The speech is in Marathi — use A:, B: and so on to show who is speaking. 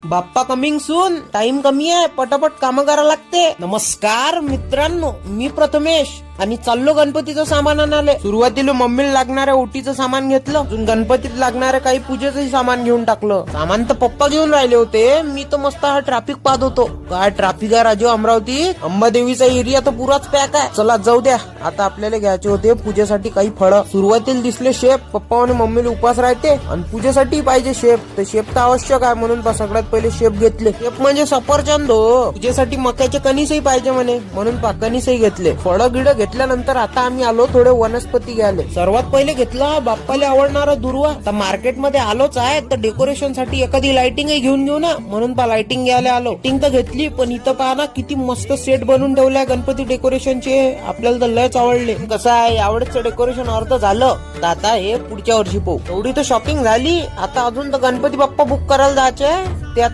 A: बाप्पा कमिंग सून. टाइम कमी आहे, पटापट कामं करा लागते. नमस्कार मित्रांनो, मी प्रथमेश आणि चाललो गणपतीचं सामान आणाले. सुरुवातीला मम्मीला लागणाऱ्या ओटीचं सामान घेतलं, अजून गणपतीत लागणाऱ्या काही पूजेचंही सामान घेऊन टाकलं. सामान तर पप्पा घेऊन राहिले होते, मी तर मस्त हा ट्रॅफिक पाहत होतो. काय ट्रॅफिक आहे राजू अमरावती. अंबादेवीचा एरिया तर पुराच पॅक आहे. चला जाऊ द्या. आता आपल्याला घ्यायचे होते पूजेसाठी काही फळं. सुरुवातीला दिसले शेप. पप्पा आणि मम्मीला उपास राहते आणि पूजेसाठी पाहिजे शेप, तर शेप तर आवश्यक आहे म्हणून सगळ्यात पहिले शेप घेतले. शेप म्हणजे सफरचंद हो. पूजेसाठी मक्याचे कणीसही पाहिजे म्हणून कणीसही घेतले. फळं गिड घेतल्यानंतर आता आम्ही आलो थोडे वनस्पती घ्यायला. सर्वात पहिले घेतला बाप्पाला आवडणारा दुर्वा. तर मार्केटमध्ये आलोच आहे, तर डेकोरेशन साठी एखादी लाइटिंगही घेऊन घेऊ ना म्हणून लाइटिंग घ्यायला आलो. लाइटिंग तर घेतली, पण इथं पहा ना किती मस्त सेट बनवून ठेवलाय गणपती डेकोरेशनचे. आपल्याला तर लयच आवडले. कसं आहे, यावेळेसचं डेकोरेशन अर्ध झालं, तर आता हे पुढच्या वर्षी पाहू. एवढी तर शॉपिंग झाली. आता अजून तर गणपती बाप्पा बुक करायला जायचे. ते